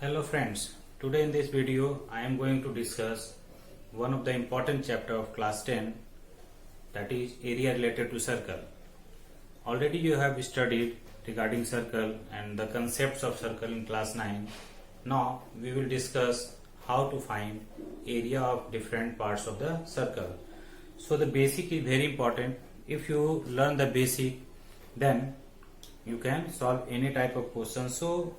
Hello friends, today in this video I am going to discuss one of the important chapter of class 10, that is area related to circle. Already you have studied regarding circle and the concepts of circle in class 9. Now we will discuss how to find area of different parts of the circle. So the basic is very important. If you learn the basic, then you can solve any type of question. So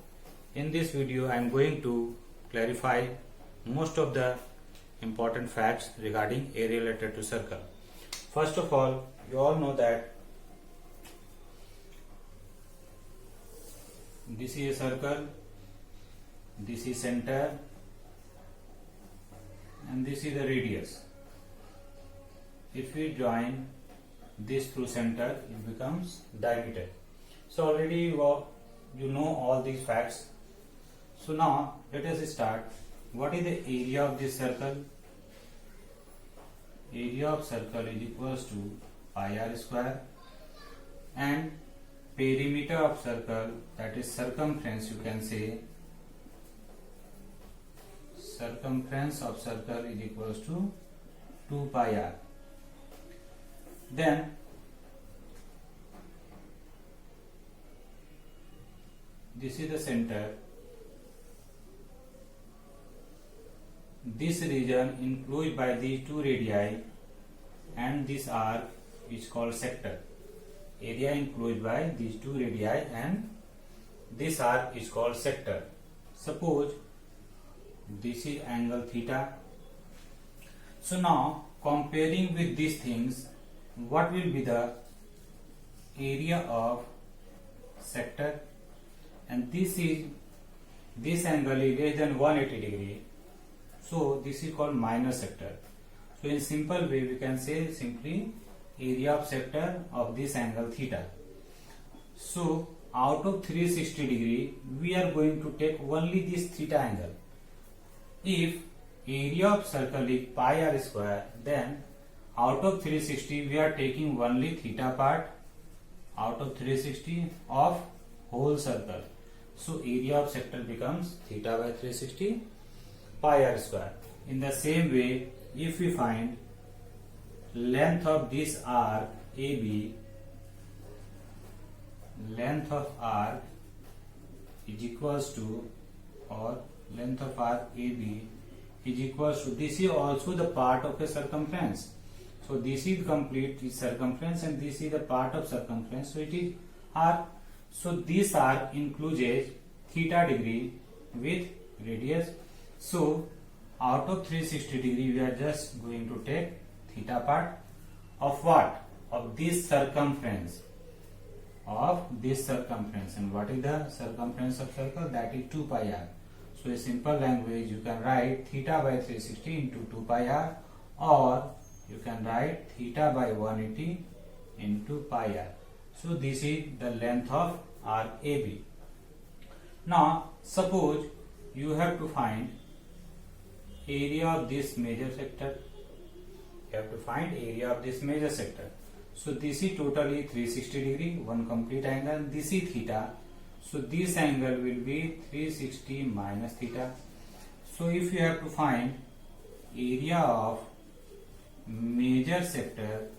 in this video I am going to clarify most of the important facts regarding area related to circle. First of all, you all know that this is a circle, this is center, and this is the radius. If we join this through center, it becomes diameter. So already you know all these facts. So now let us start. What is the area of this circle? Area of circle is equals to pi r square, and perimeter of circle, that is circumference, you can say circumference of circle is equals to 2 pi r. Then this is the center. This region enclosed by these two radii and this arc is called sector. Area enclosed by these two radii and this arc is called sector. Suppose this is angle theta. So now comparing with these things, what will be the area of sector? And this angle is less than 180 degree. So this is called minor sector. So in simple way we can say simply area of sector of this angle theta. So out of 360 degree we are going to take only this theta angle. If area of circle is pi r square, then out of 360 we are taking only theta part out of 360 of whole circle. So area of sector becomes theta by 360 pi r square. In the same way, if we find length of this arc AB, length of arc is equals to, or length of arc AB is equals to, this is also the part of a circumference. So this is complete circumference and this is the part of circumference. So it is arc. So this arc includes theta degree with radius. So out of 360 degree we are just going to take theta part of what? Of this circumference. Of this circumference. And what is the circumference of circle? That is 2 pi r. So in simple language you can write theta by 360 into 2 pi r, or you can write theta by 180 into pi r. So this is the length of arc AB. Now suppose you have to find area of this major sector. You have to find area of this major sector. So this is totally 360 degree, one complete angle. This is theta. So this angle will be 360 minus theta. So if you have to find area of major sector,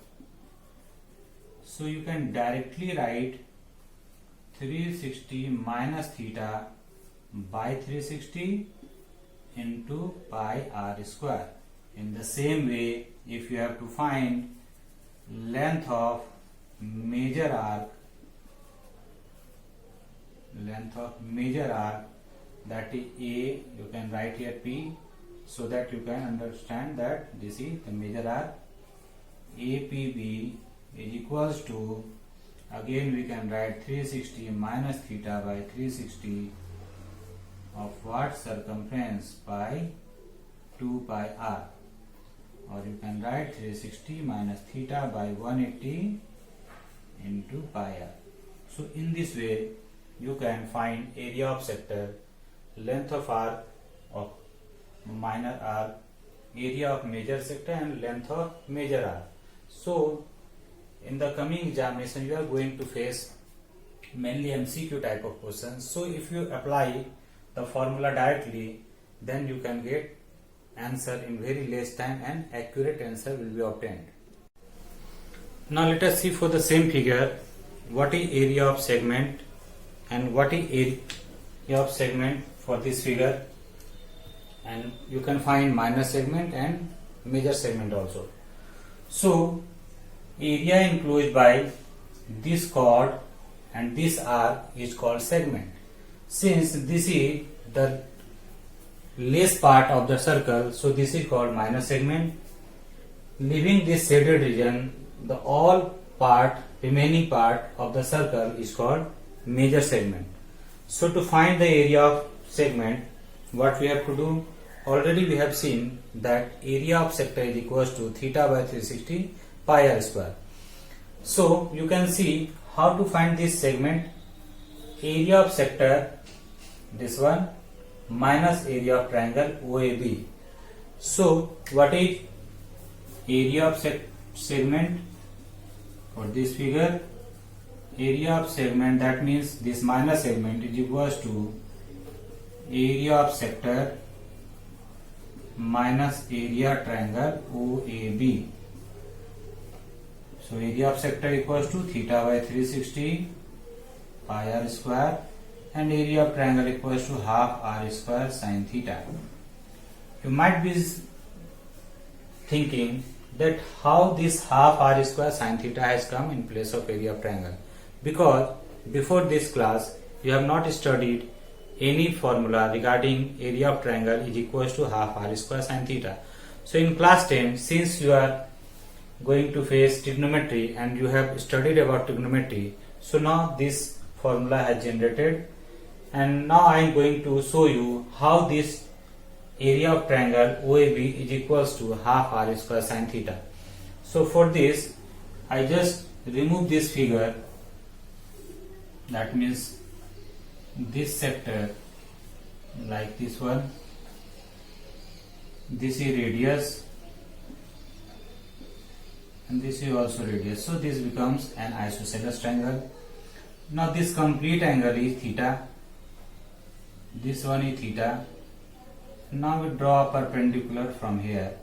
so you can directly write 360 minus theta by 360 into pi r square. In the same way, if you have to find length of major arc, that is A, you can write here P, so that you can understand that this is the major arc. APB is equals to, again we can write 360 minus theta by 360 of what? Circumference by 2 pi r, or you can write 360 minus theta by 180 into pi r. So in this way you can find area of sector, length of arc of minor arc, area of major sector, and length of major arc. So in the coming examination you are going to face mainly MCQ type of questions. So if you apply the formula directly, then you can get answer in very less time and accurate answer will be obtained. Now let us see for the same figure what is area of segment and what is area of segment for this figure, and you can find minor segment and major segment also. So area enclosed by this chord and this arc is called segment. Since this is the less part of the circle, so this is called minor segment. Leaving this shaded region, the all part, remaining part of the circle is called major segment. So to find the area of segment, what we have to do, already we have seen that area of sector is equals to theta by 360 pi r square. So you can see how to find this segment. Area of sector, this one, minus area of triangle OAB. So what is area of segment for this figure? Area of segment, that means this minor segment, is equals to area of sector minus area triangle OAB. So area of sector equals to theta by 360 pi r square and area of triangle equals to half r square sin theta. You might be thinking that how this half r square sin theta has come in place of area of triangle, because before this class you have not studied any formula regarding area of triangle is equals to half r square sin theta. So in class 10, since you are going to face trigonometry and you have studied about trigonometry, so now this formula has generated, and now I am going to show you how this area of triangle OAB is equals to half r square sin theta. So for this I just remove this figure, that means this sector like this one, this is radius and this is also radius, so this becomes an isosceles triangle. Now this complete angle is theta, this one is theta. Now we draw a perpendicular from here,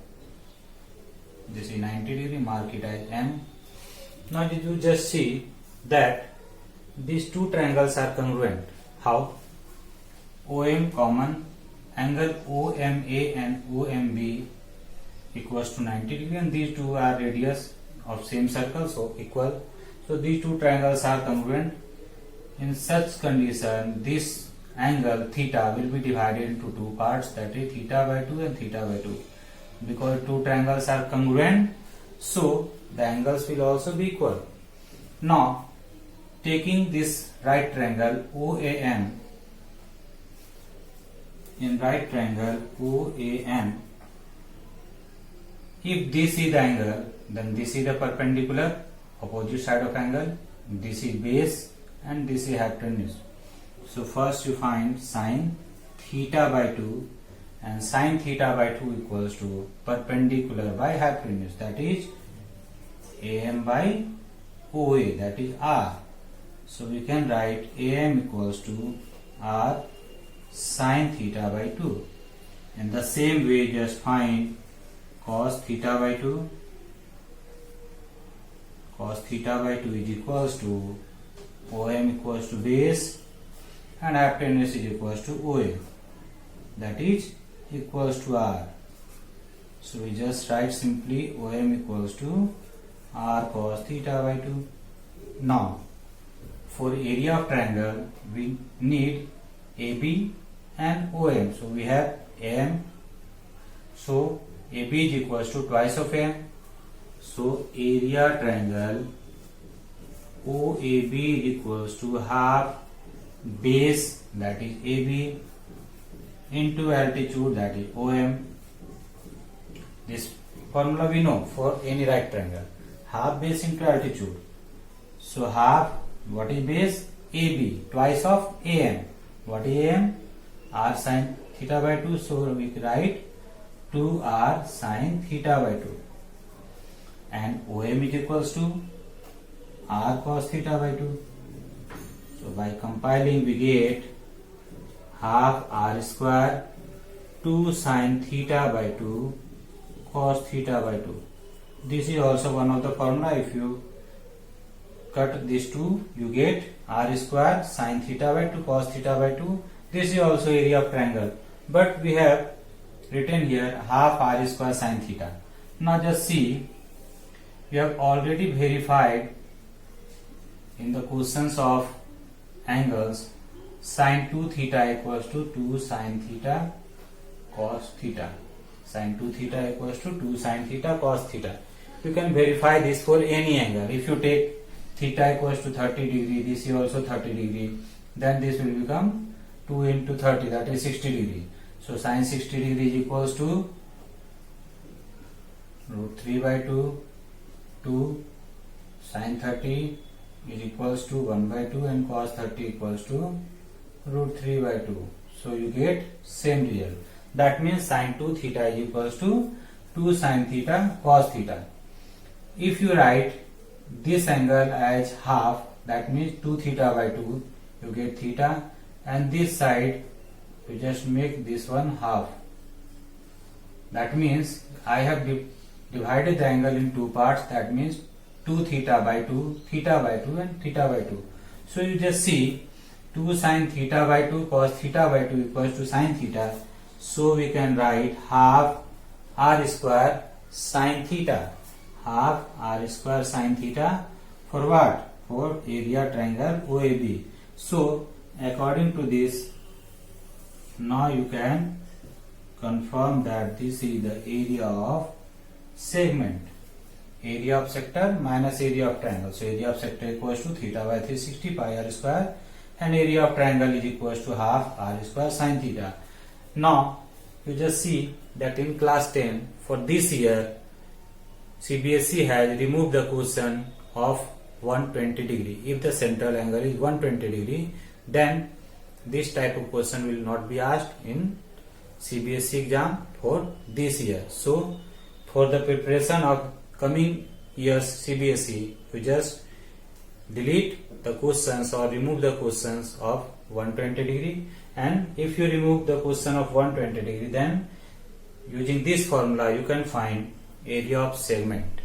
this is 90 degree, mark it as M. Now did you just see that these two triangles are congruent? How? OM common, angle OMA and OMB equals to 90 degree, and these two are radius of same circle, so equal. So these two triangles are congruent. In such condition, this angle theta will be divided into two parts, that is theta by 2 and theta by 2. Because two triangles are congruent, so the angles will also be equal. Now taking this right triangle OAM, in right triangle OAM, if this is the angle, then this is the perpendicular opposite side of angle, this is base and this is hypotenuse. So first you find sine theta by 2, and sine theta by 2 equals to perpendicular by hypotenuse, that is AM by OA, that is R. So we can write AM equals to R sine theta by 2. In the same way, just find cos theta by 2. Cos theta by 2 is equals to OM equals to base and hypotenuse is equals to OA, that is equals to R. So we just write simply OM equals to R cos theta by 2. Now for area of triangle we need AB and OM. So we have AM, so AB is equals to twice of AM. So area triangle OAB is equals to half base, that is AB, into altitude, that is OM. This formula we know for any right triangle, half base into altitude. So half, what is base? AB, twice of AM. What is AM? R sin theta by 2. So we write 2R sin theta by 2. And OM is equals to R cos theta by 2. So by compiling we get half r square 2 sin theta by 2 cos theta by 2. This is also one of the formula. If you cut these two, you get r square sin theta by 2 cos theta by 2. This is also area of triangle, but we have written here half r square sin theta. Now just see, we have already verified in the questions of angles sin 2 theta equals to 2 sin theta cos theta. Sin 2 theta equals to 2 sin theta cos theta. You can verify this for any angle. If you take theta equals to 30 degree, this is also 30 degree, then this will become 2 into 30, that is 60 degree. So sin 60 degree is equals to root 3 by 2, 2 sin 30 is equals to 1 by 2 and cos 30 equals to root 3 by 2. So you get same result. That means sin 2 theta is equals to 2 sin theta cos theta. If you write this angle as half, that means 2 theta by 2, you get theta, and this side you just make this one half. That means I have divided the angle in two parts, that means 2 theta by 2, theta by 2 and theta by 2. So you just see 2 sin theta by 2 cos theta by 2 equals to sin theta. So we can write half r square sin theta. Half r square sin theta for what? For area triangle OAB. So according to this, now you can confirm that this is the area of segment. Area of sector minus area of triangle. So area of sector equals to theta by 360 pi r square, and area of triangle is equals to half r square sin theta. Now you just see that in class 10 for this year, CBSE has removed the question of 120 degree. If the central angle is 120 degree, then this type of question will not be asked in CBSE exam for this year. So for the preparation of coming year's CBSE, you just delete the questions or remove the questions of 120 degree, and if you remove the question of 120 degree, then using this formula you can find area of segment.